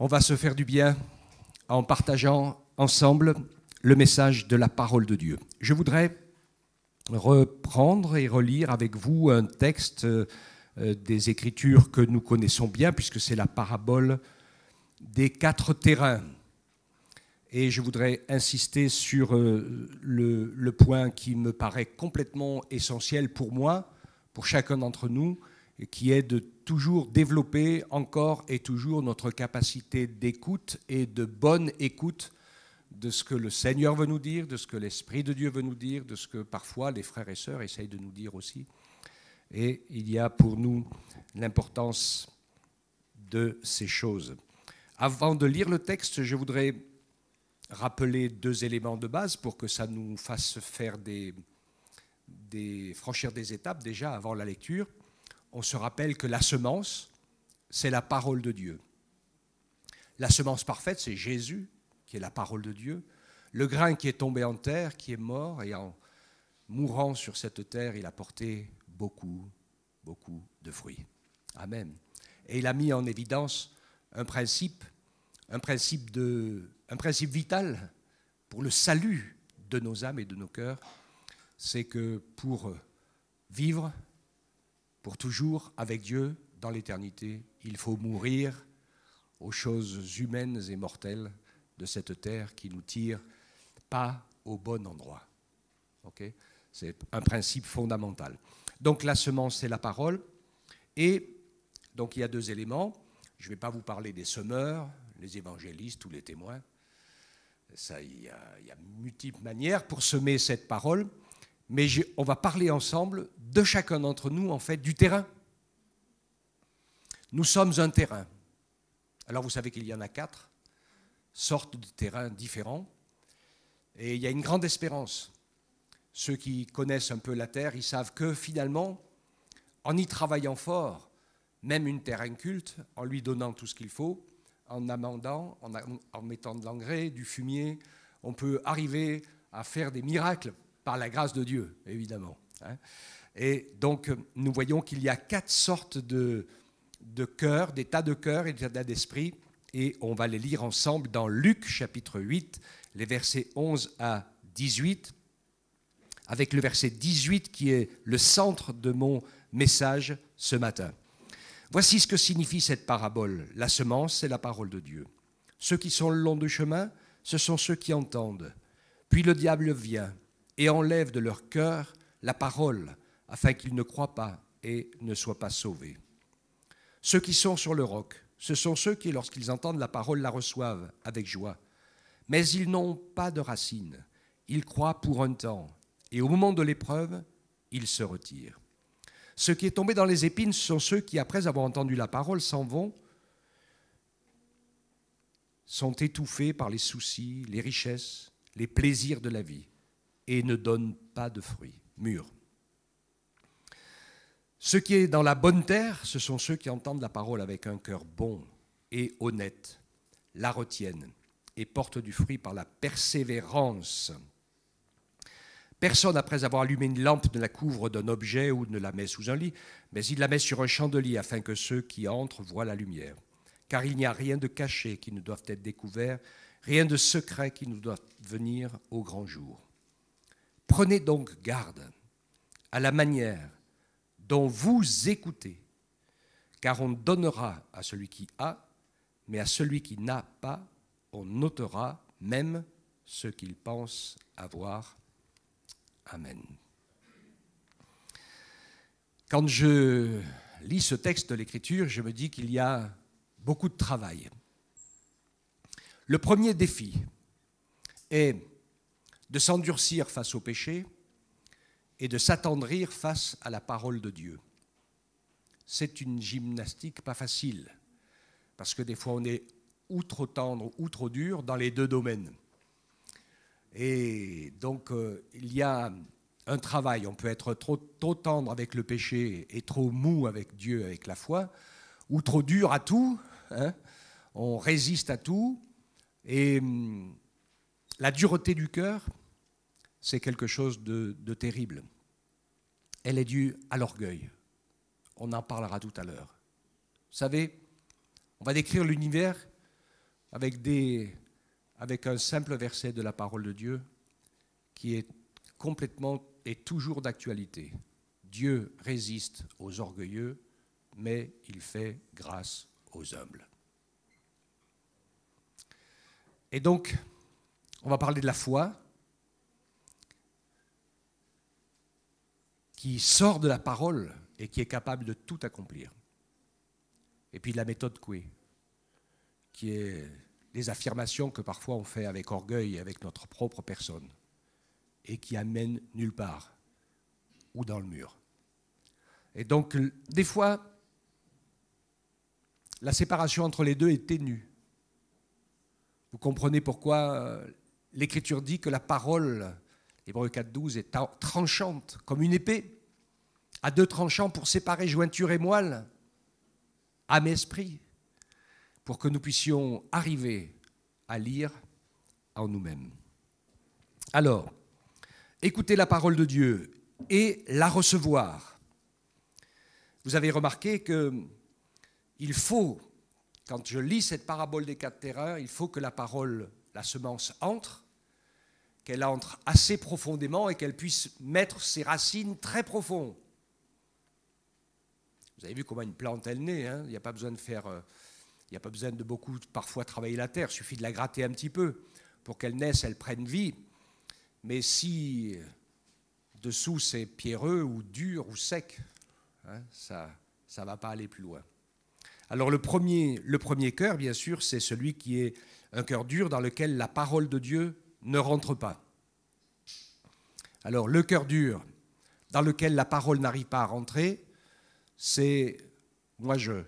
On va se faire du bien en partageant ensemble le message de la parole de Dieu. Je voudrais reprendre et relire avec vous un texte des Écritures que nous connaissons bien, puisque c'est la parabole des 4 terrains. Et je voudrais insister sur le point qui me paraît complètement essentiel pour moi, pour chacun d'entre nous, et qui est de toujours développer encore et toujours notre capacité d'écoute et de bonne écoute de ce que le Seigneur veut nous dire, de ce que l'Esprit de Dieu veut nous dire, de ce que parfois les frères et sœurs essayent de nous dire aussi. Et il y a pour nous l'importance de ces choses. Avant de lire le texte, je voudrais rappeler 2 éléments de base pour que ça nous fasse faire franchir des étapes déjà avant la lecture. On se rappelle que la semence, c'est la parole de Dieu. La semence parfaite, c'est Jésus, qui est la parole de Dieu. Le grain qui est tombé en terre, qui est mort, et en mourant sur cette terre, il a porté beaucoup de fruits. Amen. Et il a mis en évidence un principe vital pour le salut de nos âmes et de nos cœurs, c'est que pour vivre pour toujours avec Dieu dans l'éternité, il faut mourir aux choses humaines et mortelles de cette terre qui nous tire pas au bon endroit. Okay ? C'est un principe fondamental. Donc la semence, c'est la parole. Et donc il y a 2 éléments. Je ne vais pas vous parler des semeurs, les évangélistes ou les témoins. Ça, il y a multiples manières pour semer cette parole. Mais on va parler ensemble de chacun d'entre nous, en fait, du terrain. Nous sommes un terrain. Alors vous savez qu'il y en a 4 sortes de terrains différents. Et il y a une grande espérance. Ceux qui connaissent un peu la terre, ils savent que finalement, en y travaillant fort, même une terre inculte, en lui donnant tout ce qu'il faut, en amendant, en mettant de l'engrais, du fumier, on peut arriver à faire des miracles par la grâce de Dieu, évidemment. Et donc, nous voyons qu'il y a 4 sortes de cœurs, d'états de cœur et d'états d'esprit, et on va les lire ensemble dans Luc, chapitre 8, les versets 11 à 18, avec le verset 18 qui est le centre de mon message ce matin. Voici ce que signifie cette parabole. La semence, c'est la parole de Dieu. Ceux qui sont le long du chemin, ce sont ceux qui entendent. Puis le diable vient et enlève de leur cœur la parole, afin qu'ils ne croient pas et ne soient pas sauvés. Ceux qui sont sur le roc, ce sont ceux qui, lorsqu'ils entendent la parole, la reçoivent avec joie. Mais ils n'ont pas de racines. Ils croient pour un temps, et au moment de l'épreuve, ils se retirent. Ce qui est tombé dans les épines, ce sont ceux qui, après avoir entendu la parole, s'en vont, sont étouffés par les soucis, les richesses, les plaisirs de la vie, et ne donnent pas de fruits mûrs. Ce qui est dans la bonne terre, ce sont ceux qui entendent la parole avec un cœur bon et honnête, la retiennent et portent du fruit par la persévérance. Personne, après avoir allumé une lampe, ne la couvre d'un objet ou ne la met sous un lit, mais il la met sur un chandelier afin que ceux qui entrent voient la lumière. Car il n'y a rien de caché qui ne doive être découvert, rien de secret qui ne doit venir au grand jour. Prenez donc garde à la manière dont vous écoutez, car on donnera à celui qui a, mais à celui qui n'a pas, on ôtera même ce qu'il pense avoir. Amen. Quand je lis ce texte de l'Écriture, je me dis qu'il y a beaucoup de travail. Le premier défi est de s'endurcir face au péché et de s'attendrir face à la parole de Dieu. C'est une gymnastique pas facile, parce que des fois on est ou trop tendre ou trop dur dans les 2 domaines. Et donc il y a un travail, on peut être trop tendre avec le péché et trop mou avec Dieu, avec la foi, ou trop dur à tout, on résiste à tout, et la dureté du cœur, c'est quelque chose de terrible. Elle est due à l'orgueil. On en parlera tout à l'heure. Vous savez, on va décrire l'univers avec un simple verset de la parole de Dieu qui est complètement et toujours d'actualité. Dieu résiste aux orgueilleux, mais il fait grâce aux humbles. Et donc, on va parler de la foi qui sort de la parole et qui est capable de tout accomplir. Et puis la méthode Coué, qui est les affirmations que parfois on fait avec orgueil, avec notre propre personne, et qui amènent nulle part, ou dans le mur. Et donc, des fois, la séparation entre les deux est ténue. Vous comprenez pourquoi l'Écriture dit que la parole, Hébreux 4,12, est tranchante, comme une épée, à deux tranchants pour séparer jointure et moelle, âme et esprit, pour que nous puissions arriver à lire en nous-mêmes. Alors, écouter la parole de Dieu et la recevoir. Vous avez remarqué qu'il faut, quand je lis cette parabole des 4 terrains, il faut que la parole, la semence entre, qu'elle entre assez profondément et qu'elle puisse mettre ses racines très profondes. Vous avez vu comment une plante, elle naît, hein. Il n'y a pas besoin de beaucoup, parfois, travailler la terre. Il suffit de la gratter un petit peu pour qu'elle naisse, elle prenne vie. Mais si dessous c'est pierreux ou dur ou sec, hein, ça ne va pas aller plus loin. Alors le premier cœur, bien sûr, c'est celui qui est un cœur dur dans lequel la parole de Dieu ne rentre pas. Alors le cœur dur dans lequel la parole n'arrive pas à rentrer, c'est moi je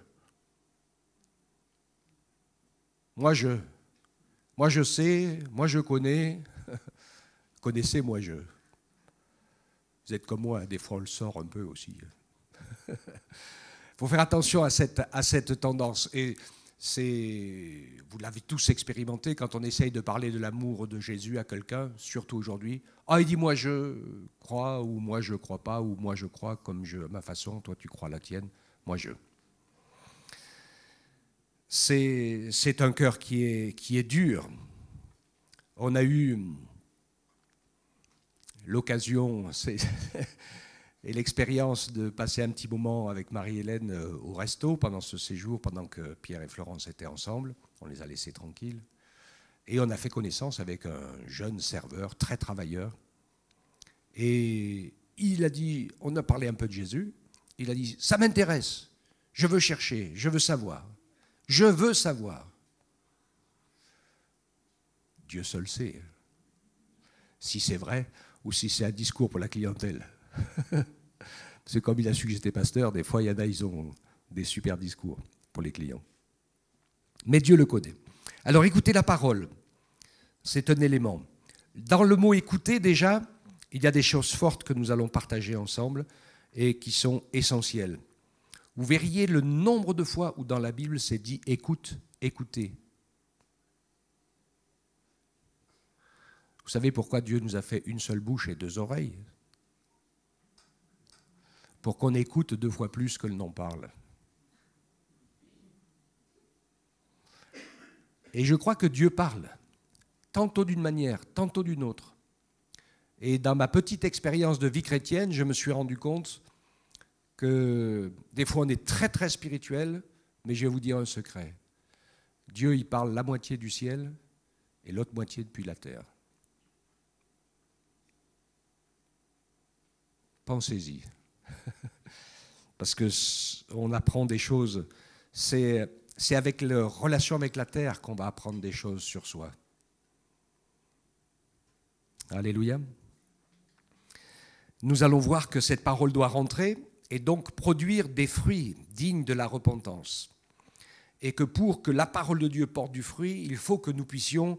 sais, moi je connais, connaissez moi je. Vous êtes comme moi, des fois on le sort un peu aussi. Il faut faire attention à cette tendance. Et vous l'avez tous expérimenté quand on essaye de parler de l'amour de Jésus à quelqu'un, surtout aujourd'hui. Ah, il dit moi je crois, ou moi je crois pas, ou moi je crois comme ma façon, toi tu crois la tienne, moi je. C'est un cœur qui est dur. On a eu l'occasion et l'expérience de passer un petit moment avec Marie-Hélène au resto pendant ce séjour, pendant que Pierre et Florence étaient ensemble. On les a laissés tranquilles. Et on a fait connaissance avec un jeune serveur, très travailleur. Et il a dit, on a parlé un peu de Jésus, il a dit, ça m'intéresse, je veux chercher, je veux savoir. Je veux savoir. Dieu seul sait si c'est vrai ou si c'est un discours pour la clientèle. C'est comme il a su que j'étais pasteur, des fois il y en a, ils ont des super discours pour les clients. Mais Dieu le connaît. Alors écoutez la parole, c'est un élément. Dans le mot écouter déjà, il y a des choses fortes que nous allons partager ensemble et qui sont essentielles. Vous verriez le nombre de fois où dans la Bible c'est dit « écoute, écoutez ». Vous savez pourquoi Dieu nous a fait une seule bouche et 2 oreilles? Pour qu'on écoute 2 fois plus que le non parle. Et je crois que Dieu parle, tantôt d'une manière, tantôt d'une autre. Et dans ma petite expérience de vie chrétienne, je me suis rendu compte que des fois on est très très spirituel, mais je vais vous dire un secret. Dieu, il parle la moitié du ciel et l'autre moitié depuis la terre. Pensez-y. Parce qu'on apprend des choses. C'est avec la relation avec la terre qu'on va apprendre des choses sur soi. Alléluia. Nous allons voir que cette parole doit rentrer et donc produire des fruits dignes de la repentance. Et que pour que la parole de Dieu porte du fruit, il faut que nous puissions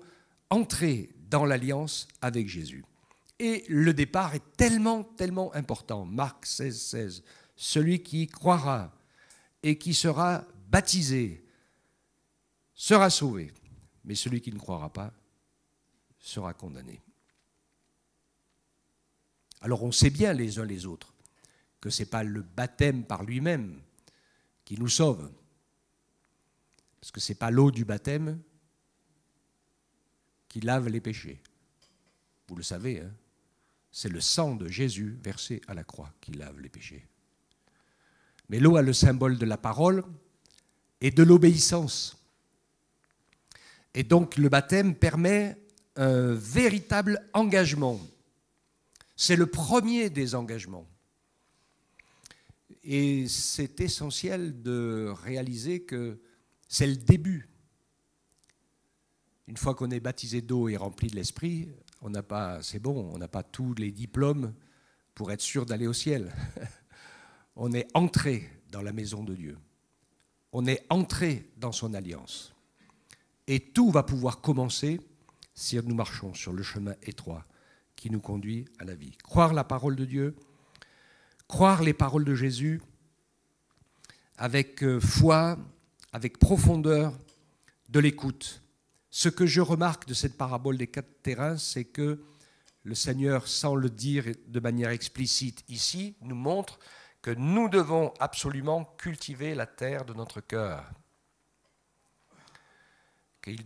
entrer dans l'alliance avec Jésus. Et le départ est tellement, tellement important. Marc 16, 16. Celui qui croira et qui sera baptisé sera sauvé. Mais celui qui ne croira pas sera condamné. Alors on sait bien les uns les autres que ce n'est pas le baptême par lui-même qui nous sauve. Parce que ce n'est pas l'eau du baptême qui lave les péchés. Vous le savez, hein? C'est le sang de Jésus versé à la croix qui lave les péchés. Mais l'eau a le symbole de la parole et de l'obéissance. Et donc le baptême permet un véritable engagement. C'est le premier des engagements. Et c'est essentiel de réaliser que c'est le début. Une fois qu'on est baptisé d'eau et rempli de l'esprit, c'est bon, on n'a pas tous les diplômes pour être sûr d'aller au ciel. On est entré dans la maison de Dieu. On est entré dans son alliance. Et tout va pouvoir commencer si nous marchons sur le chemin étroit qui nous conduit à la vie. Croire la parole de Dieu, croire les paroles de Jésus avec foi, avec profondeur de l'écoute. Ce que je remarque de cette parabole des 4 terrains, c'est que le Seigneur, sans le dire de manière explicite ici, nous montre que nous devons absolument cultiver la terre de notre cœur.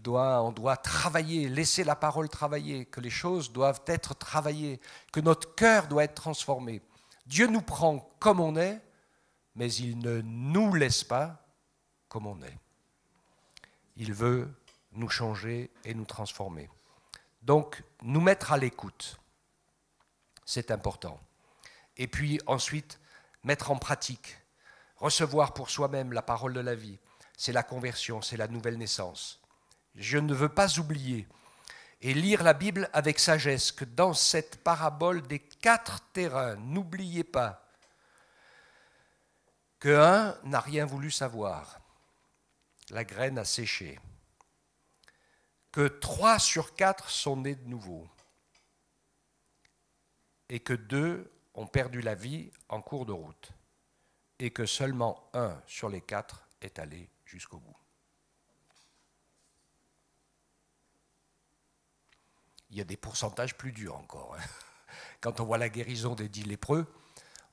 On doit travailler, laisser la parole travailler, que les choses doivent être travaillées, que notre cœur doit être transformé. Dieu nous prend comme on est, mais il ne nous laisse pas comme on est. Il veut nous changer et nous transformer. Donc, nous mettre à l'écoute, c'est important. Et puis ensuite, mettre en pratique, recevoir pour soi-même la parole de la vie. C'est la conversion, c'est la nouvelle naissance. Je ne veux pas oublier et lire la Bible avec sagesse que dans cette parabole des 4 terrains, n'oubliez pas qu'un n'a rien voulu savoir, la graine a séché, que 3 sur 4 sont nés de nouveau et que 2 ont perdu la vie en cours de route et que seulement 1 sur les 4 est allé jusqu'au bout. Il y a des pourcentages plus durs encore. Quand on voit la guérison des 10 lépreux,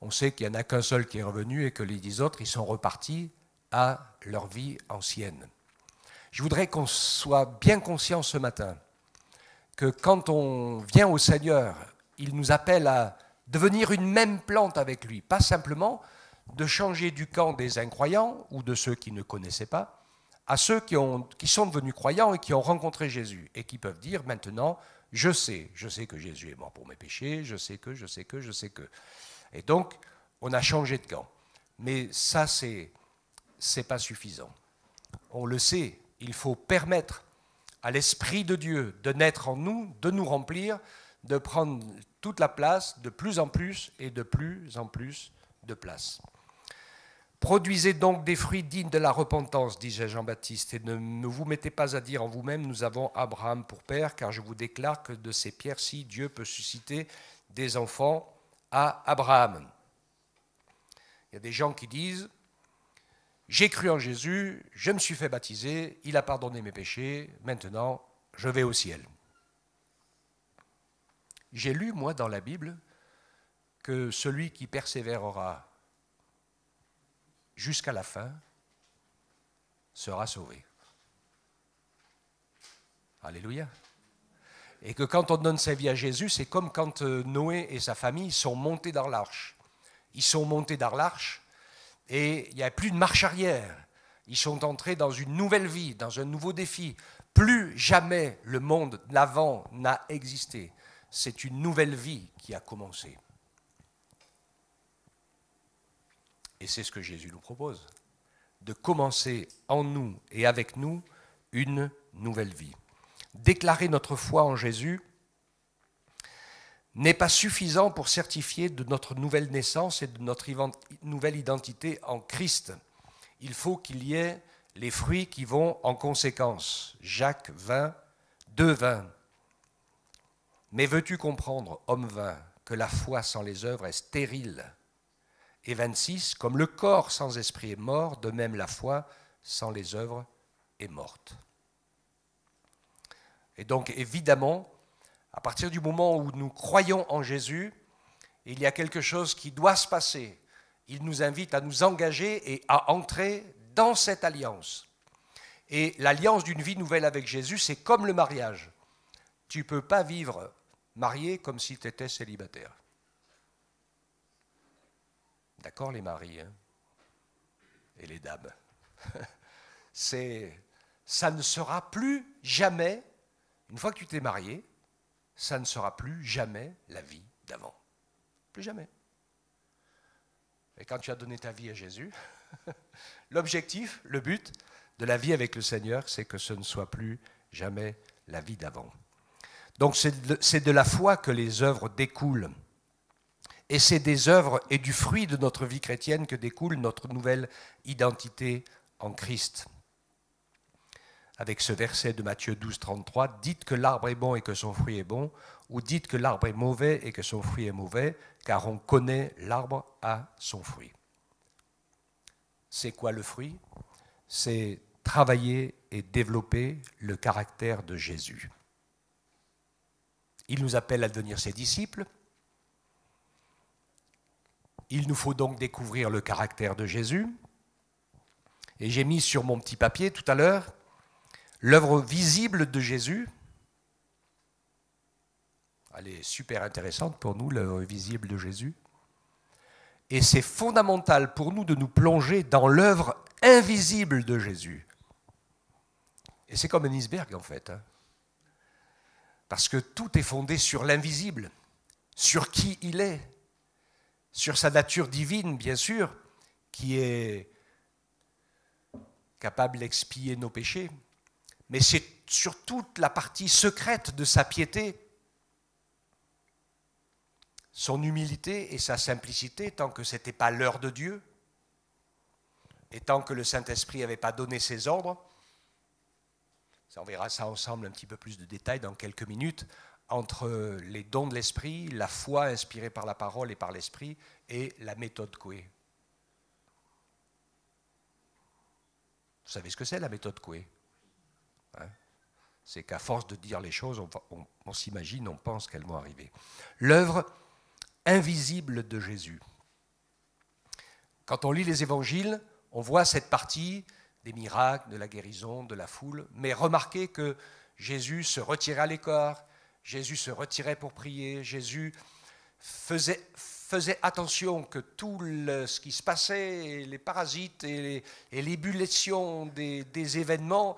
on sait qu'il n'y en a qu'un seul qui est revenu et que les 10 autres, ils sont repartis à leur vie ancienne. Je voudrais qu'on soit bien conscient ce matin que quand on vient au Seigneur, il nous appelle à devenir une même plante avec lui, pas simplement de changer du camp des incroyants ou de ceux qui ne connaissaient pas, à ceux qui sont devenus croyants et qui ont rencontré Jésus et qui peuvent dire maintenant, je sais que Jésus est mort pour mes péchés, je sais que. Et donc, on a changé de camp. Mais ça, c'est pas suffisant. On le sait, il faut permettre à l'Esprit de Dieu de naître en nous, de nous remplir, de prendre toute la place, de plus en plus et de plus en plus de place. Produisez donc des fruits dignes de la repentance, disait Jean-Baptiste, et ne vous mettez pas à dire en vous-même, nous avons Abraham pour père, car je vous déclare que de ces pierres-ci, Dieu peut susciter des enfants à Abraham. Il y a des gens qui disent, j'ai cru en Jésus, je me suis fait baptiser, il a pardonné mes péchés, maintenant je vais au ciel. J'ai lu, moi, dans la Bible, que celui qui persévérera jusqu'à la fin sera sauvé. Alléluia. Et que quand on donne sa vie à Jésus, c'est comme quand Noé et sa famille sont montés dans l'arche. Ils sont montés dans l'arche et il n'y a plus de marche arrière. Ils sont entrés dans une nouvelle vie, dans un nouveau défi. Plus jamais le monde d'avant n'a existé. C'est une nouvelle vie qui a commencé. Et c'est ce que Jésus nous propose, de commencer en nous et avec nous une nouvelle vie. Déclarer notre foi en Jésus n'est pas suffisant pour certifier de notre nouvelle naissance et de notre nouvelle identité en Christ. Il faut qu'il y ait les fruits qui vont en conséquence. Jacques 20, 2:20. Mais veux-tu comprendre, homme vain, que la foi sans les œuvres est stérile ? Et 26, comme le corps sans esprit est mort, de même la foi sans les œuvres est morte. Et donc évidemment, à partir du moment où nous croyons en Jésus, il y a quelque chose qui doit se passer. Il nous invite à nous engager et à entrer dans cette alliance. Et l'alliance d'une vie nouvelle avec Jésus, c'est comme le mariage. tu ne peux pas vivre marié comme si tu étais célibataire. D'accord, les maris, hein, et les dames. Ça ne sera plus jamais, une fois que tu t'es marié, ça ne sera plus jamais la vie d'avant. Plus jamais. Et quand tu as donné ta vie à Jésus, l'objectif, le but de la vie avec le Seigneur, c'est que ce ne soit plus jamais la vie d'avant. Donc c'est de la foi que les œuvres découlent. Et c'est des œuvres et du fruit de notre vie chrétienne que découle notre nouvelle identité en Christ. Avec ce verset de Matthieu 12, 33, « Dites que l'arbre est bon et que son fruit est bon, ou dites que l'arbre est mauvais et que son fruit est mauvais, car on connaît l'arbre à son fruit. » C'est quoi le fruit? C'est travailler et développer le caractère de Jésus. Il nous appelle à devenir ses disciples. Il nous faut donc découvrir le caractère de Jésus. Et j'ai mis sur mon petit papier tout à l'heure l'œuvre visible de Jésus. Elle est super intéressante pour nous, l'œuvre visible de Jésus. Et c'est fondamental pour nous de nous plonger dans l'œuvre invisible de Jésus. Et c'est comme un iceberg en fait. Hein. Parce que tout est fondé sur l'invisible, sur qui il est, sur sa nature divine, bien sûr, qui est capable d'expier nos péchés, mais c'est sur toute la partie secrète de sa piété, son humilité et sa simplicité, tant que ce n'était pas l'heure de Dieu, et tant que le Saint-Esprit n'avait pas donné ses ordres. On verra ça ensemble un petit peu plus de détails dans quelques minutes, entre les dons de l'Esprit, la foi inspirée par la parole et par l'Esprit, et la méthode Coué. Vous savez ce que c'est la méthode Coué? Hein? C'est qu'à force de dire les choses, on s'imagine, on pense qu'elles vont arriver. L'œuvre invisible de Jésus. Quand on lit les évangiles, on voit cette partie des miracles, de la guérison, de la foule, mais remarquez que Jésus se retirait à l'écart, Jésus se retirait pour prier, Jésus faisait attention que tout ce qui se passait, les parasites et l'ébullition des événements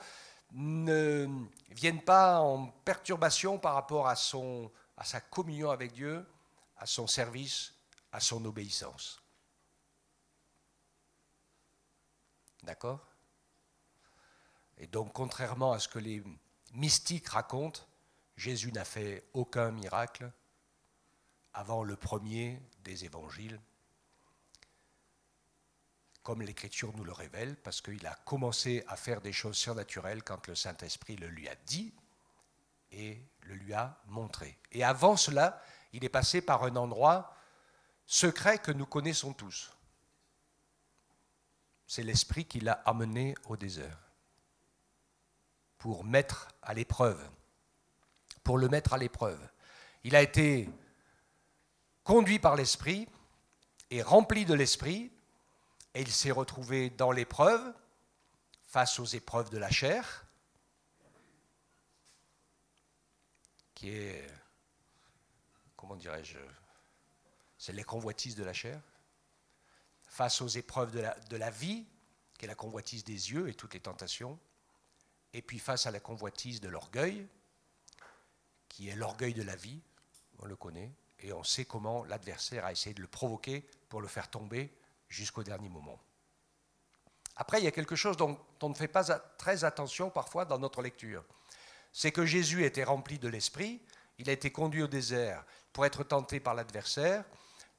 ne viennent pas en perturbation par rapport à sa communion avec Dieu, à son service, à son obéissance. D'accord ? Et donc, contrairement à ce que les mystiques racontent, Jésus n'a fait aucun miracle avant le premier des évangiles, comme l'Écriture nous le révèle, parce qu'il a commencé à faire des choses surnaturelles quand le Saint-Esprit le lui a dit et le lui a montré. Et avant cela, il est passé par un endroit secret que nous connaissons tous. C'est l'Esprit qui l'a amené au désert pour mettre à l'épreuve, pour le mettre à l'épreuve. Il a été conduit par l'Esprit et rempli de l'Esprit, et il s'est retrouvé dans l'épreuve, face aux épreuves de la chair, qui est, comment dirais-je, c'est les convoitises de la chair, face aux épreuves de la vie, qui est la convoitise des yeux et toutes les tentations, et puis face à la convoitise de l'orgueil, qui est l'orgueil de la vie, on le connaît, et on sait comment l'adversaire a essayé de le provoquer pour le faire tomber jusqu'au dernier moment. Après, il y a quelque chose dont on ne fait pas très attention parfois dans notre lecture. C'est que Jésus était rempli de l'Esprit, il a été conduit au désert pour être tenté par l'adversaire,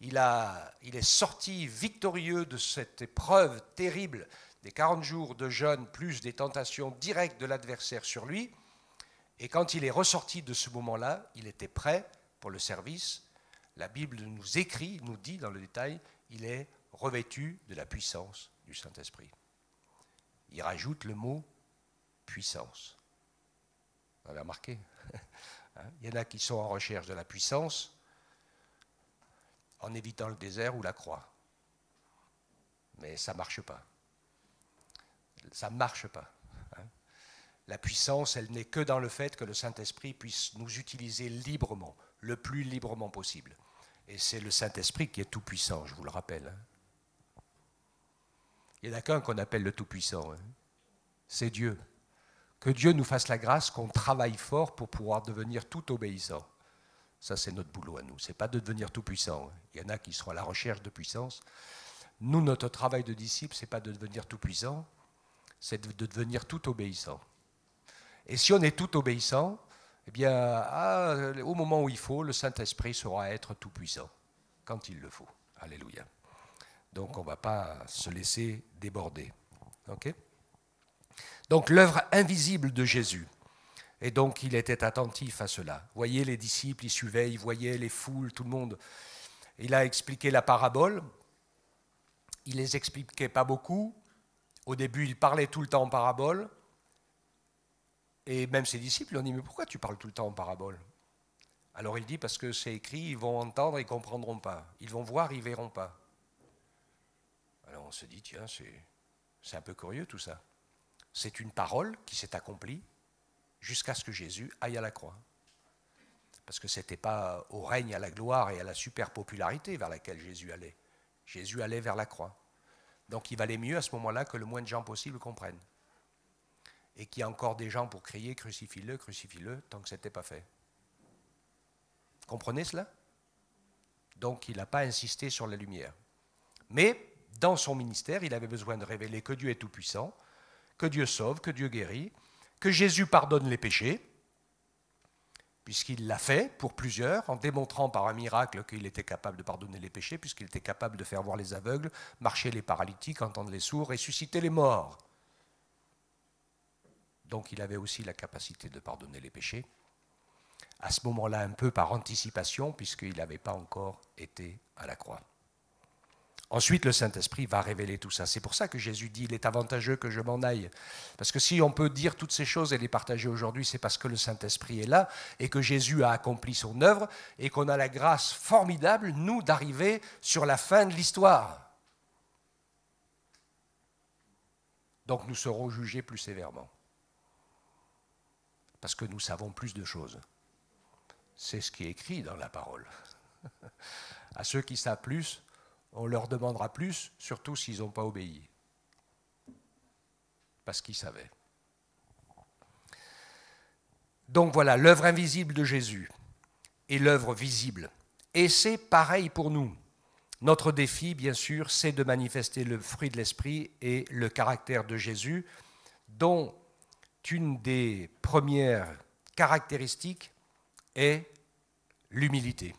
il est sorti victorieux de cette épreuve terrible des 40 jours de jeûne plus des tentations directes de l'adversaire sur lui. Et quand il est ressorti de ce moment-là, il était prêt pour le service. La Bible nous écrit, nous dit dans le détail, il est revêtu de la puissance du Saint-Esprit. Il rajoute le mot puissance. Vous avez remarqué? Il y en a qui sont en recherche de la puissance en évitant le désert ou la croix. Mais ça ne marche pas. Ça ne marche pas. La puissance, elle n'est que dans le fait que le Saint-Esprit puisse nous utiliser librement, le plus librement possible. Et c'est le Saint-Esprit qui est tout-puissant, je vous le rappelle. Il n'y en a qu'un qu'on appelle le tout-puissant, c'est Dieu. Que Dieu nous fasse la grâce qu'on travaille fort pour pouvoir devenir tout obéissant. Ça, c'est notre boulot à nous. Ce n'est pas de devenir tout puissant. Il y en a qui seront à la recherche de puissance. Nous, notre travail de disciple, ce n'est pas de devenir tout puissant, c'est de devenir tout obéissant. Et si on est tout obéissant, eh bien, au moment où il faut, le Saint-Esprit saura être tout puissant, quand il le faut. Alléluia. Donc, on ne va pas se laisser déborder. Okay ? Donc, l'œuvre invisible de Jésus. Et donc, il était attentif à cela. Vous voyez, les disciples, ils suivaient, ils voyaient les foules, tout le monde. Il a expliqué la parabole. Il ne les expliquait pas beaucoup. Au début, il parlait tout le temps en parabole. Et même ses disciples lui ont dit, mais pourquoi tu parles tout le temps en parabole? Alors il dit, parce que c'est écrit, ils vont entendre, ils ne comprendront pas. Ils vont voir, ils ne verront pas. Alors on se dit, tiens, c'est un peu curieux tout ça. C'est une parole qui s'est accomplie jusqu'à ce que Jésus aille à la croix. Parce que ce n'était pas au règne, à la gloire et à la super popularité vers laquelle Jésus allait. Jésus allait vers la croix. Donc il valait mieux à ce moment-là que le moins de gens possible comprennent. Et qu'il y a encore des gens pour crier « crucifie-le, crucifie-le » tant que ce n'était pas fait. Comprenez cela? Donc il n'a pas insisté sur la lumière. Mais dans son ministère, il avait besoin de révéler que Dieu est tout-puissant, que Dieu sauve, que Dieu guérit, que Jésus pardonne les péchés, puisqu'il l'a fait pour plusieurs, en démontrant par un miracle qu'il était capable de pardonner les péchés, puisqu'il était capable de faire voir les aveugles, marcher les paralytiques, entendre les sourds, ressusciter les morts. Donc il avait aussi la capacité de pardonner les péchés, à ce moment-là un peu par anticipation, puisqu'il n'avait pas encore été à la croix. Ensuite, le Saint-Esprit va révéler tout ça. C'est pour ça que Jésus dit « il est avantageux que je m'en aille ». Parce que si on peut dire toutes ces choses et les partager aujourd'hui, c'est parce que le Saint-Esprit est là et que Jésus a accompli son œuvre et qu'on a la grâce formidable, nous, d'arriver sur la fin de l'histoire. Donc nous serons jugés plus sévèrement. Parce que nous savons plus de choses. C'est ce qui est écrit dans la parole. À ceux qui savent plus, on leur demandera plus, surtout s'ils n'ont pas obéi. Parce qu'ils savaient. Donc voilà, l'œuvre invisible de Jésus et l'œuvre visible. Et c'est pareil pour nous. Notre défi, bien sûr, c'est de manifester le fruit de l'esprit et le caractère de Jésus, dont une des premières caractéristiques est l'humilité.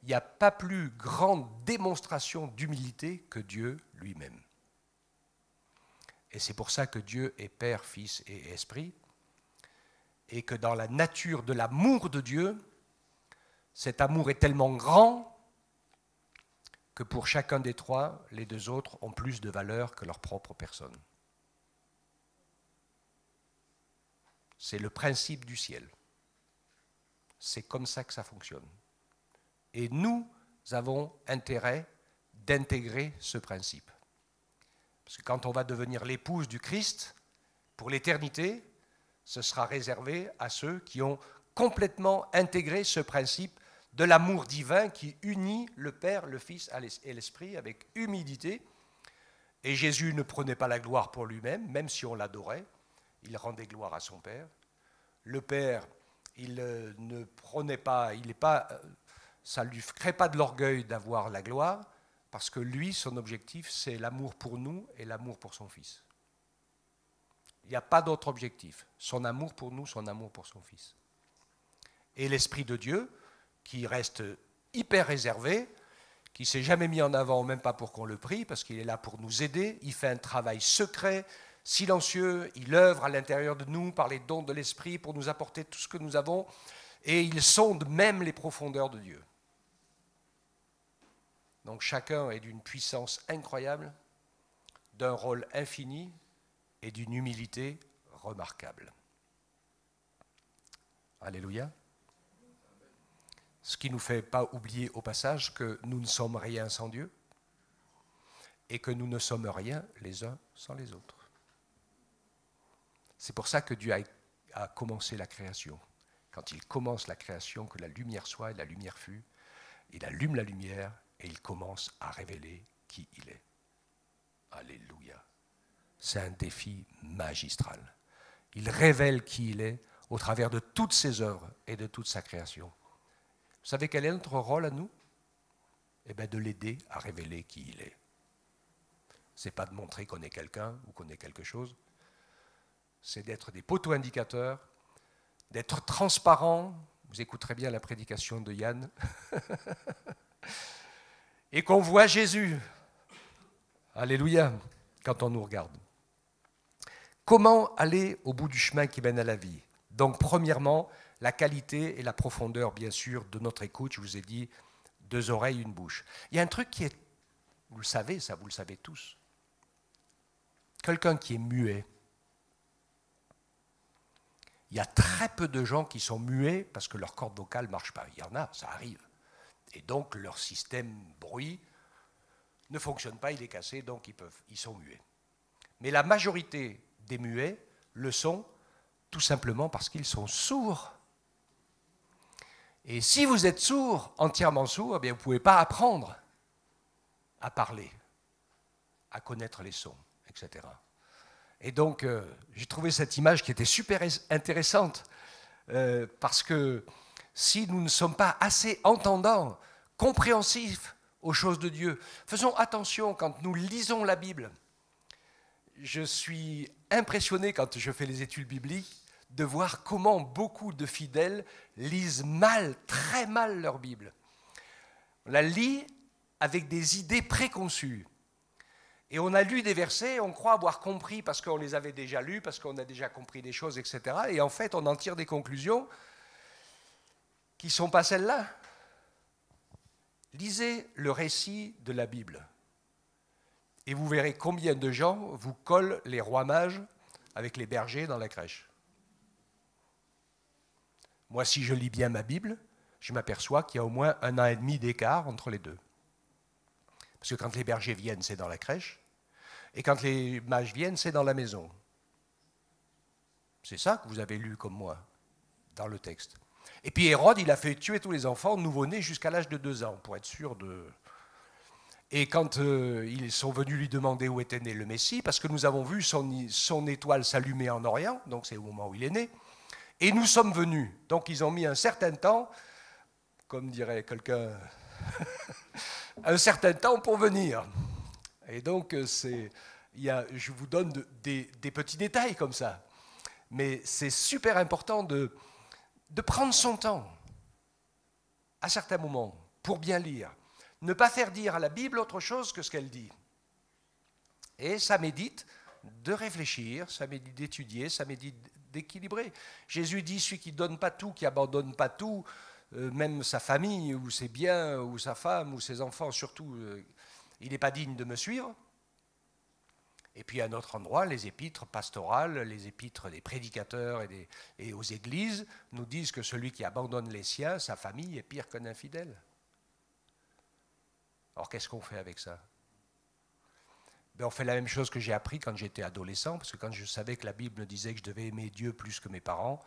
Il n'y a pas plus grande démonstration d'humilité que Dieu lui-même. Et c'est pour ça que Dieu est Père, Fils et Esprit, et que dans la nature de l'amour de Dieu, cet amour est tellement grand que pour chacun des trois, les deux autres ont plus de valeur que leur propre personne. C'est le principe du ciel. C'est comme ça que ça fonctionne. Et nous avons intérêt d'intégrer ce principe. Parce que quand on va devenir l'épouse du Christ, pour l'éternité, ce sera réservé à ceux qui ont complètement intégré ce principe de l'amour divin qui unit le Père, le Fils et l'Esprit avec humilité. Et Jésus ne prenait pas la gloire pour lui-même, même si on l'adorait, il rendait gloire à son Père. Le Père, il ne prenait pas, ça ne lui crée pas de l'orgueil d'avoir la gloire, parce que lui, son objectif, c'est l'amour pour nous et l'amour pour son Fils. Il n'y a pas d'autre objectif. Son amour pour nous, son amour pour son Fils. Et l'Esprit de Dieu, qui reste hyper réservé, qui ne s'est jamais mis en avant, même pas pour qu'on le prie, parce qu'il est là pour nous aider, il fait un travail secret, silencieux, il œuvre à l'intérieur de nous par les dons de l'Esprit pour nous apporter tout ce que nous avons, et il sonde même les profondeurs de Dieu. Donc chacun est d'une puissance incroyable, d'un rôle infini et d'une humilité remarquable. Alléluia. Ce qui ne nous fait pas oublier au passage que nous ne sommes rien sans Dieu et que nous ne sommes rien les uns sans les autres. C'est pour ça que Dieu a commencé la création. Quand il commence la création, que la lumière soit et la lumière fut, il allume la lumière et il commence à révéler qui il est. Alléluia. C'est un défi magistral. Il révèle qui il est au travers de toutes ses œuvres et de toute sa création. Vous savez quel est notre rôle à nous? Eh bien, de l'aider à révéler qui il est. Ce n'est pas de montrer qu'on est quelqu'un ou qu'on est quelque chose. C'est d'être des poteaux indicateurs, d'être transparent. Vous écouterez bien la prédication de Yann. Et qu'on voit Jésus. Alléluia, quand on nous regarde. Comment aller au bout du chemin qui mène à la vie? Donc, premièrement, la qualité et la profondeur, bien sûr, de notre écoute. Je vous ai dit, 2 oreilles, 1 bouche. Il y a un truc qui est, vous le savez, ça, vous le savez tous. Quelqu'un qui est muet. Il y a très peu de gens qui sont muets parce que leur corde vocale ne marche pas. Il y en a, ça arrive. Et donc, leur système bruit ne fonctionne pas, il est cassé, donc ils sont muets. Mais la majorité des muets le sont tout simplement parce qu'ils sont sourds. Et si vous êtes sourd, entièrement sourd, eh bien vous ne pouvez pas apprendre à parler, à connaître les sons, etc. Et donc, j'ai trouvé cette image qui était super intéressante, parce que si nous ne sommes pas assez entendants, compréhensifs aux choses de Dieu, faisons attention quand nous lisons la Bible. Je suis impressionné quand je fais les études bibliques de voir comment beaucoup de fidèles lisent mal, très mal leur Bible. On la lit avec des idées préconçues. Et on a lu des versets, on croit avoir compris parce qu'on les avait déjà lus, parce qu'on a déjà compris des choses, etc. Et en fait, on en tire des conclusions qui ne sont pas celles-là. Lisez le récit de la Bible. Et vous verrez combien de gens vous collent les rois mages avec les bergers dans la crèche. Moi, si je lis bien ma Bible, je m'aperçois qu'il y a au moins 1 an et demi d'écart entre les deux. Parce que quand les bergers viennent, c'est dans la crèche. Et quand les mages viennent, c'est dans la maison. C'est ça que vous avez lu comme moi, dans le texte. Et puis Hérode, il a fait tuer tous les enfants nouveau-nés jusqu'à l'âge de 2 ans, pour être sûr de... Et quand ils sont venus lui demander où était né le Messie, parce que nous avons vu son étoile s'allumer en Orient, donc c'est au moment où il est né, et nous sommes venus. Donc ils ont mis un certain temps, comme dirait quelqu'un, un certain temps pour venir. Et donc je vous donne des petits détails comme ça. Mais c'est super important de prendre son temps à certains moments pour bien lire. Ne pas faire dire à la Bible autre chose que ce qu'elle dit. Et ça médite de réfléchir, ça médite d'étudier, ça médite d'équilibrer. Jésus dit, celui qui ne donne pas tout, qui n'abandonne pas tout, même sa famille, ou ses biens, ou sa femme, ou ses enfants surtout, il n'est pas digne de me suivre. Et puis à un autre endroit, les épîtres pastorales, les épîtres des prédicateurs et aux églises nous disent que celui qui abandonne les siens, sa famille, est pire qu'un infidèle. Alors qu'est-ce qu'on fait avec ça? On fait la même chose que j'ai appris quand j'étais adolescent, parce que quand je savais que la Bible me disait que je devais aimer Dieu plus que mes parents,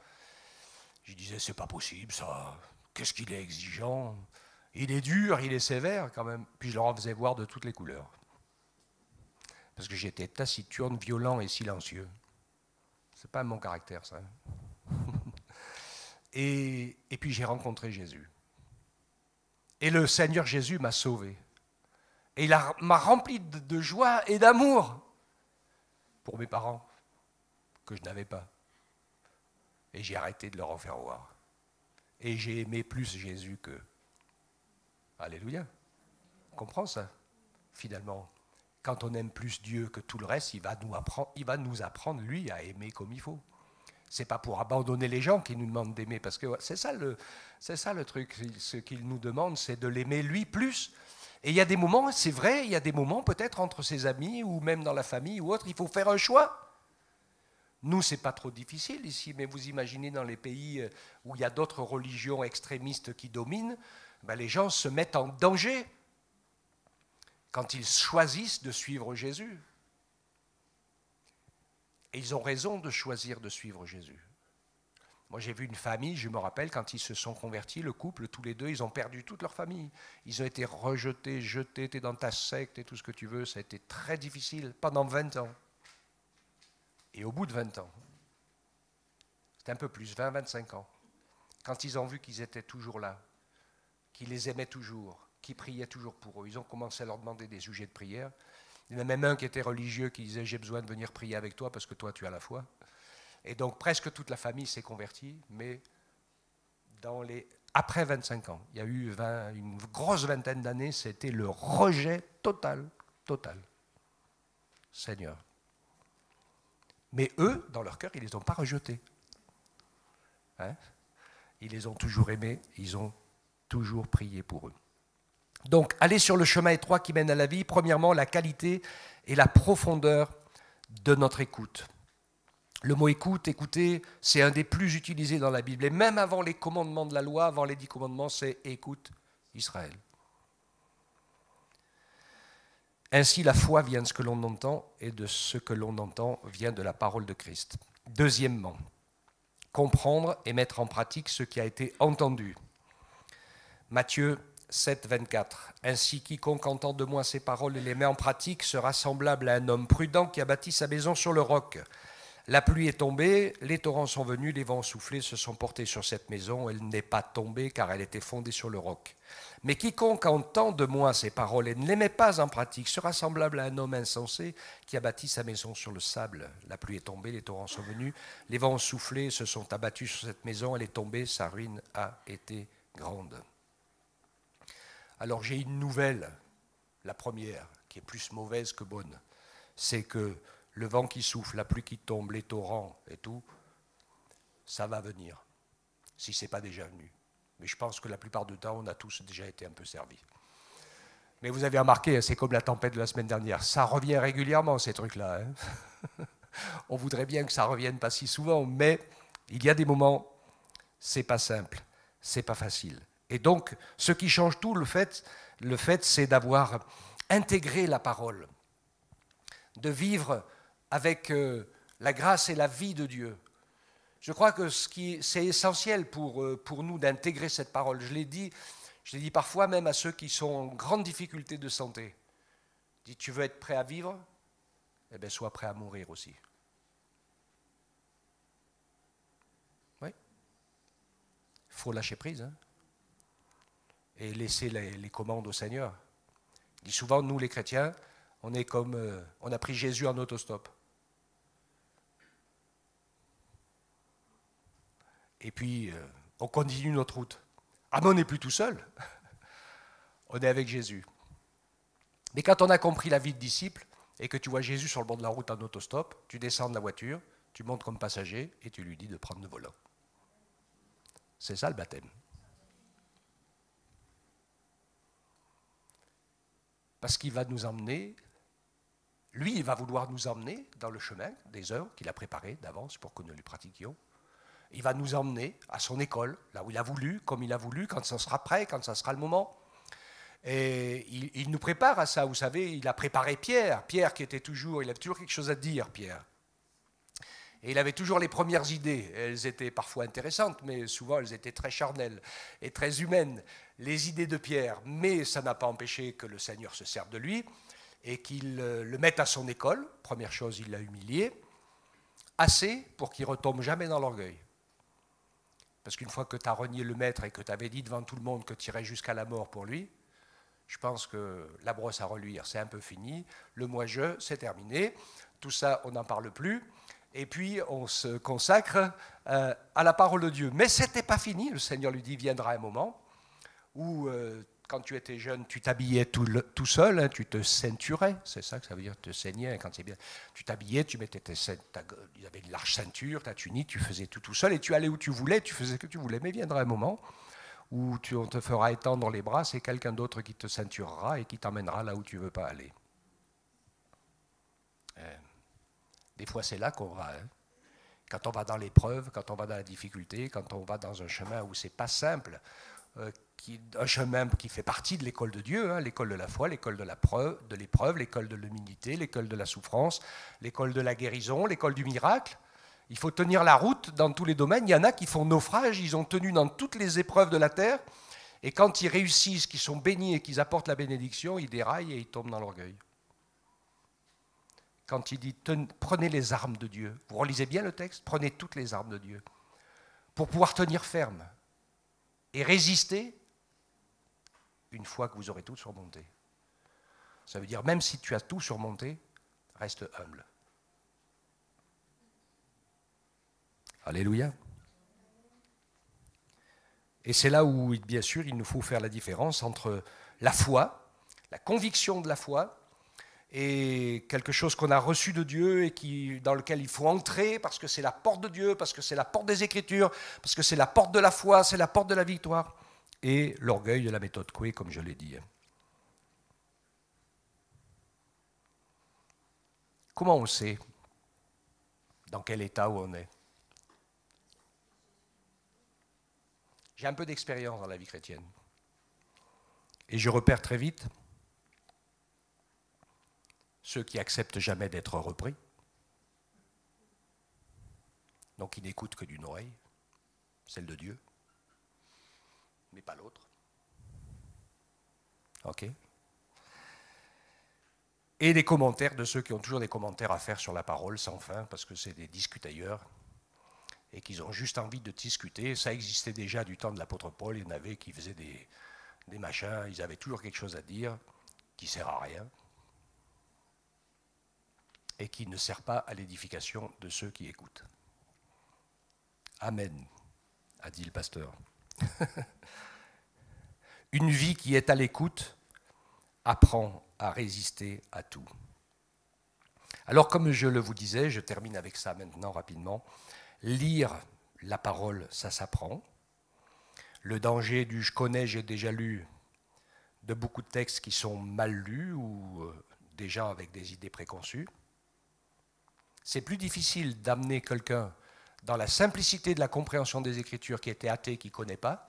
je disais c'est pas possible ça, qu'est-ce qu'il est exigeant, il est dur, il est sévère quand même. Puis je leur en faisais voir de toutes les couleurs. Parce que j'étais taciturne, violent et silencieux. C'est pas mon caractère ça. Et puis j'ai rencontré Jésus. Et le Seigneur Jésus m'a sauvé. Et il m'a rempli de joie et d'amour pour mes parents, que je n'avais pas. Et j'ai arrêté de leur en faire voir. Et j'ai aimé plus Jésus qu'eux. Alléluia. On comprend ça, finalement. Quand on aime plus Dieu que tout le reste, il va nous apprendre, lui, à aimer comme il faut. Ce n'est pas pour abandonner les gens qu'il nous demande d'aimer, parce que c'est ça le truc. Ce qu'il nous demande, c'est de l'aimer lui plus. Et il y a des moments, c'est vrai, il y a des moments peut-être entre ses amis ou même dans la famille ou autre, il faut faire un choix. Nous, ce n'est pas trop difficile ici, mais vous imaginez dans les pays où il y a d'autres religions extrémistes qui dominent, ben les gens se mettent en danger. quand ils choisissent de suivre Jésus. Et ils ont raison de choisir de suivre Jésus. Moi, j'ai vu une famille, je me rappelle, quand ils se sont convertis, le couple, tous les deux, ils ont perdu toute leur famille. Ils ont été rejetés, jetés, t'es dans ta secte et tout ce que tu veux. Ça a été très difficile pendant 20 ans. Et au bout de 20 ans, c'était un peu plus, 20, 25 ans, quand ils ont vu qu'ils étaient toujours là, qu'ils les aimaient toujours, qu'ils priaient toujours pour eux, ils ont commencé à leur demander des sujets de prière. Il y en a même un qui était religieux qui disait « J'ai besoin de venir prier avec toi parce que toi, tu as la foi ». Et donc presque toute la famille s'est convertie, mais après 25 ans, il y a eu une grosse vingtaine d'années, c'était le rejet total, total. Seigneur. Mais eux, dans leur cœur, ils ne les ont pas rejetés. Hein? Ils les ont toujours aimés, ils ont toujours prié pour eux. Donc, aller sur le chemin étroit qui mène à la vie, premièrement, la qualité et la profondeur de notre écoute. Le mot écoute, écouter, c'est un des plus utilisés dans la Bible. Et même avant les commandements de la loi, avant les 10 commandements, c'est écoute Israël. Ainsi, la foi vient de ce que l'on entend, et de ce que l'on entend vient de la parole de Christ. Deuxièmement, comprendre et mettre en pratique ce qui a été entendu. Matthieu 7, 24. Ainsi, quiconque entend de moi ces paroles et les met en pratique sera semblable à un homme prudent qui a bâti sa maison sur le roc. La pluie est tombée, les torrents sont venus, les vents ont soufflé, se sont portés sur cette maison. Elle n'est pas tombée car elle était fondée sur le roc. Mais quiconque entend de moi ces paroles et ne les met pas en pratique sera semblable à un homme insensé qui a bâti sa maison sur le sable. La pluie est tombée, les torrents sont venus, les vents ont soufflé, se sont abattus sur cette maison, elle est tombée, sa ruine a été grande. Alors j'ai une nouvelle, la première, qui est plus mauvaise que bonne. C'est que le vent qui souffle, la pluie qui tombe, les torrents et tout, ça va venir, si ce n'est pas déjà venu. Mais je pense que la plupart du temps, on a tous déjà été un peu servis. Mais vous avez remarqué, c'est comme la tempête de la semaine dernière, ça revient régulièrement ces trucs-là. Hein. On voudrait bien que ça ne revienne pas si souvent, mais il y a des moments, c'est pas simple, c'est pas facile. Et donc, ce qui change tout, le fait c'est d'avoir intégré la parole, de vivre avec la grâce et la vie de Dieu. Je crois que c'est essentiel pour nous d'intégrer cette parole. Je l'ai dit parfois même à ceux qui sont en grande difficulté de santé. Je dis, tu veux être prêt à vivre? Eh bien, sois prêt à mourir aussi. Oui. Il faut lâcher prise, hein, et laisser les commandes au Seigneur. Je dis souvent, nous les chrétiens, on est comme, on a pris Jésus en autostop. Et puis, on continue notre route. Ah, mais on n'est plus tout seul. On est avec Jésus. Mais quand on a compris la vie de disciple, et que tu vois Jésus sur le bord de la route en autostop, tu descends de la voiture, tu montes comme passager, et tu lui dis de prendre le volant. C'est ça le baptême. Parce qu'il va nous emmener, lui, il va vouloir nous emmener dans le chemin des œuvres qu'il a préparées d'avance pour que nous les pratiquions. Il va nous emmener à son école, là où il a voulu, comme il a voulu, quand ça sera prêt, quand ça sera le moment. Et il nous prépare à ça. Vous savez, il a préparé Pierre. Pierre qui était toujours, il avait toujours quelque chose à dire, Pierre. Et il avait toujours les premières idées. Elles étaient parfois intéressantes, mais souvent elles étaient très charnelles et très humaines, les idées de Pierre. Mais ça n'a pas empêché que le Seigneur se serve de lui et qu'il le mette à son école. Première chose, il l'a humilié, assez pour qu'il ne retombe jamais dans l'orgueil. Parce qu'une fois que tu as renié le maître et que tu avais dit devant tout le monde que tu irais jusqu'à la mort pour lui, je pense que la brosse à reluire, c'est un peu fini. Le moi-je, c'est terminé. Tout ça, on n'en parle plus. Et puis, on se consacre à la parole de Dieu. Mais ce n'était pas fini. Le Seigneur lui dit, viendra un moment où, quand tu étais jeune, tu t'habillais tout seul, hein, tu te ceinturais. C'est ça que ça veut dire, te ceignais. Hein, quand c'est bien. Tu t'habillais, tu mettais il y avait une large ceinture, ta tunique, tu faisais tout seul. Et tu allais où tu voulais, tu faisais ce que tu voulais. Mais viendra un moment où on te fera étendre les bras, c'est quelqu'un d'autre qui te ceinturera et qui t'emmènera là où tu ne veux pas aller. Des fois, c'est là qu'on va. Hein. Quand on va dans l'épreuve, quand on va dans la difficulté, quand on va dans un chemin où ce n'est pas simple, un chemin qui fait partie de l'école de Dieu, hein, l'école de la foi, l'école de l'épreuve, l'école de l'humilité, l'école de la souffrance, l'école de la guérison, l'école du miracle. Il faut tenir la route dans tous les domaines. Il y en a qui font naufrage, ils ont tenu dans toutes les épreuves de la terre, et quand ils réussissent, qu'ils sont bénis et qu'ils apportent la bénédiction, ils déraillent et ils tombent dans l'orgueil. Quand il dit « prenez les armes de Dieu », vous relisez bien le texte, prenez toutes les armes de Dieu, pour pouvoir tenir ferme et résister une fois que vous aurez tout surmonté. Ça veut dire, même si tu as tout surmonté, reste humble. Alléluia. Et c'est là où, bien sûr, il nous faut faire la différence entre la foi, la conviction de la foi, et quelque chose qu'on a reçu de Dieu et dans lequel il faut entrer parce que c'est la porte de Dieu, parce que c'est la porte des Écritures, parce que c'est la porte de la foi, c'est la porte de la victoire, et l'orgueil de la méthode Coué, comme je l'ai dit. Comment on sait dans quel état où on est? J'ai un peu d'expérience dans la vie chrétienne. Et je repère très vite ceux qui acceptent jamais d'être repris. Donc ils n'écoutent que d'une oreille, celle de Dieu, mais pas l'autre. Ok? Et les commentaires de ceux qui ont toujours des commentaires à faire sur la parole sans fin, parce que c'est des discutailleurs, et qu'ils ont juste envie de discuter. Ça existait déjà du temps de l'apôtre Paul, il y en avait qui faisaient des machins, ils avaient toujours quelque chose à dire, qui ne sert à rien, et qui ne sert pas à l'édification de ceux qui écoutent. Amen, a dit le pasteur. Une vie qui est à l'écoute apprend à résister à tout. Alors, comme je le vous disais, je termine avec ça maintenant rapidement. Lire la parole, ça s'apprend. Le danger du « je connais, j'ai déjà lu » de beaucoup de textes qui sont mal lus ou déjà avec des idées préconçues. C'est plus difficile d'amener quelqu'un dans la simplicité de la compréhension des Écritures qui était athée, qui ne connaît pas,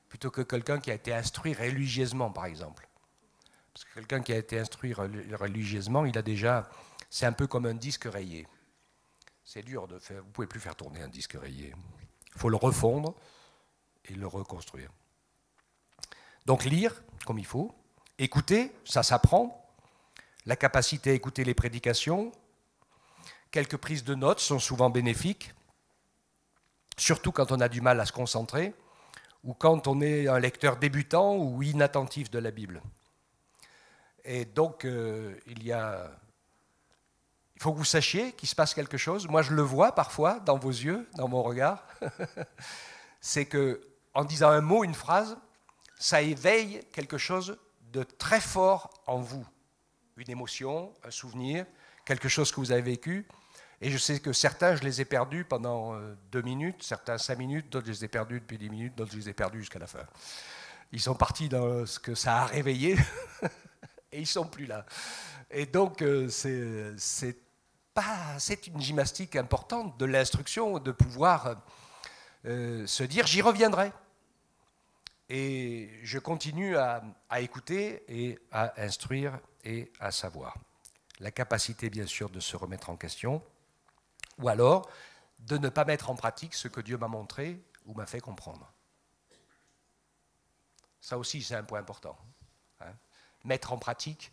plutôt que quelqu'un qui a été instruit religieusement, par exemple. Parce que quelqu'un qui a été instruit religieusement, il a déjà... C'est un peu comme un disque rayé. C'est dur de faire... Vous ne pouvez plus faire tourner un disque rayé. Il faut le refondre et le reconstruire. Donc lire, comme il faut. Écouter, ça s'apprend. La capacité à écouter les prédications. Quelques prises de notes sont souvent bénéfiques. Surtout quand on a du mal à se concentrer ou quand on est un lecteur débutant ou inattentif de la Bible. Et donc, il faut que vous sachiez qu'il se passe quelque chose. Moi, je le vois parfois dans vos yeux, dans mon regard. C'est qu'en disant un mot, une phrase, ça éveille quelque chose de très fort en vous. Une émotion, un souvenir, quelque chose que vous avez vécu. Et je sais que certains, je les ai perdus pendant 2 minutes, certains 5 minutes, d'autres, je les ai perdus depuis 10 minutes, d'autres, je les ai perdus jusqu'à la fin. Ils sont partis dans ce que ça a réveillé et ils ne sont plus là. Et donc, c'est une gymnastique importante de l'instruction, de pouvoir se dire « j'y reviendrai ». Et je continue à écouter et à instruire et à savoir. La capacité, bien sûr, de se remettre en question, ou alors de ne pas mettre en pratique ce que Dieu m'a montré ou m'a fait comprendre. Ça aussi, c'est un point important. Hein. Mettre en pratique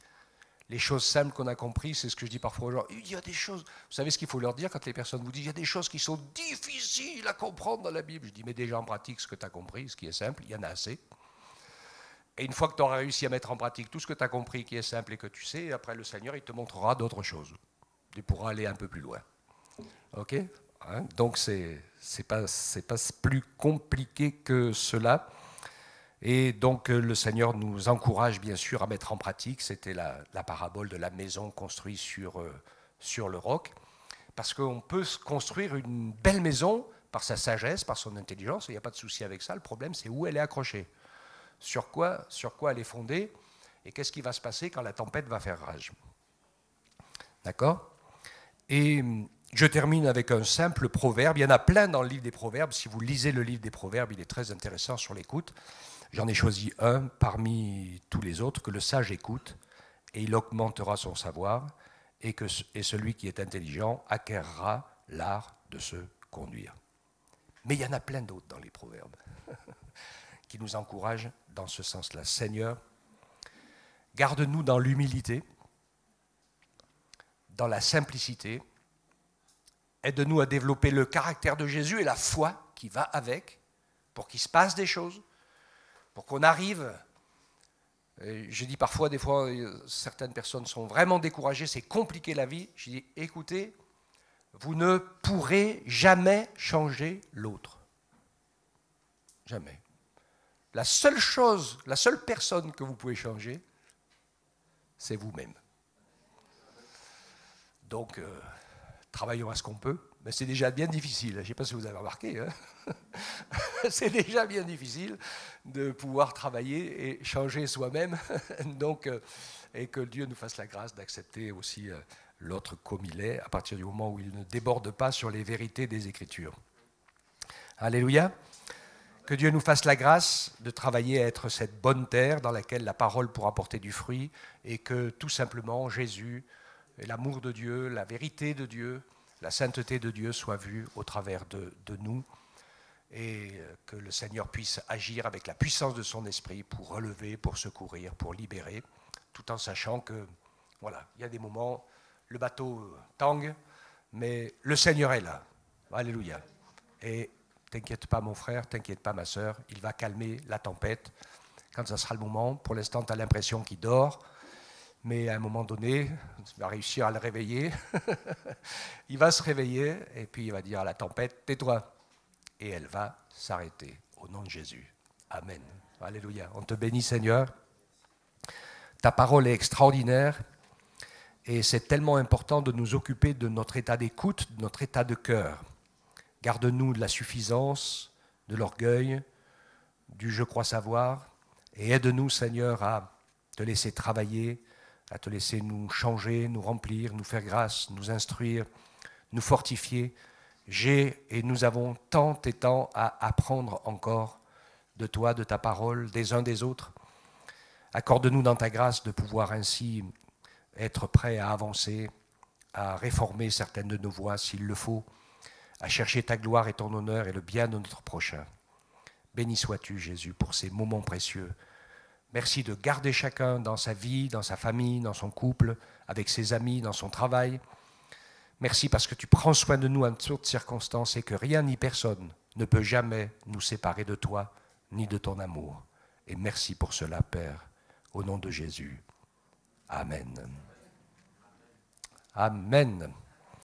les choses simples qu'on a comprises, c'est ce que je dis parfois aux gens. Il y a des choses, vous savez ce qu'il faut leur dire quand les personnes vous disent, il y a des choses qui sont difficiles à comprendre dans la Bible. Je dis, mets déjà en pratique ce que tu as compris, ce qui est simple, il y en a assez. Et une fois que tu auras réussi à mettre en pratique tout ce que tu as compris qui est simple et que tu sais, après le Seigneur, il te montrera d'autres choses. Tu pourras aller un peu plus loin. Ok, hein? Donc, c'est pas plus compliqué que cela. Et donc, le Seigneur nous encourage, bien sûr, à mettre en pratique. C'était la parabole de la maison construite sur le roc. Parce qu'on peut construire une belle maison par sa sagesse, par son intelligence. Il n'y a pas de souci avec ça. Le problème, c'est où elle est accrochée. Sur quoi elle est fondée. Et qu'est-ce qui va se passer quand la tempête va faire rage. D'accord ? Et je termine avec un simple proverbe. Il y en a plein dans le livre des Proverbes. Si vous lisez le livre des Proverbes, il est très intéressant sur l'écoute. J'en ai choisi un parmi tous les autres, que le sage écoute, et il augmentera son savoir, et celui qui est intelligent acquérera l'art de se conduire. Mais il y en a plein d'autres dans les proverbes qui nous encouragent dans ce sens-là. Seigneur, garde-nous dans l'humilité, dans la simplicité, aide-nous à développer le caractère de Jésus et la foi qui va avec, pour qu'il se passe des choses, pour qu'on arrive. Et je dis parfois, des fois, certaines personnes sont vraiment découragées, c'est compliqué la vie. Je dis, écoutez, vous ne pourrez jamais changer l'autre. Jamais. La seule chose, la seule personne que vous pouvez changer, c'est vous-même. Donc, travaillons à ce qu'on peut, mais c'est déjà bien difficile. Je ne sais pas si vous avez remarqué, hein. C'est déjà bien difficile de pouvoir travailler et changer soi-même. Donc, et que Dieu nous fasse la grâce d'accepter aussi l'autre comme il est, à partir du moment où il ne déborde pas sur les vérités des Écritures. Alléluia. Que Dieu nous fasse la grâce de travailler à être cette bonne terre dans laquelle la parole pourra porter du fruit, et que tout simplement Jésus, l'amour de Dieu, la vérité de Dieu, la sainteté de Dieu soient vus au travers de nous, et que le Seigneur puisse agir avec la puissance de son esprit pour relever, pour secourir, pour libérer, tout en sachant que, voilà, il y a des moments, le bateau tangue, mais le Seigneur est là. Alléluia. Et t'inquiète pas mon frère, t'inquiète pas ma sœur, il va calmer la tempête quand ça sera le moment. Pour l'instant, tu as l'impression qu'il dort, mais à un moment donné, tu vas réussir à le réveiller. Il va se réveiller et puis il va dire à la tempête, tais-toi. Et elle va s'arrêter au nom de Jésus. Amen. Alléluia. On te bénit Seigneur. Ta parole est extraordinaire et c'est tellement important de nous occuper de notre état d'écoute, de notre état de cœur. Garde-nous de la suffisance, de l'orgueil, du je crois savoir, et aide-nous, Seigneur, à te laisser travailler, à te laisser nous changer, nous remplir, nous faire grâce, nous instruire, nous fortifier. J'ai et nous avons tant et tant à apprendre encore de toi, de ta parole, des uns des autres. Accorde-nous dans ta grâce de pouvoir ainsi être prêts à avancer, à réformer certaines de nos voies s'il le faut, à chercher ta gloire et ton honneur et le bien de notre prochain. Béni sois-tu, Jésus, pour ces moments précieux. Merci de garder chacun dans sa vie, dans sa famille, dans son couple, avec ses amis, dans son travail. Merci parce que tu prends soin de nous en toutes circonstances et que rien ni personne ne peut jamais nous séparer de toi ni de ton amour. Et merci pour cela, Père, au nom de Jésus. Amen. Amen.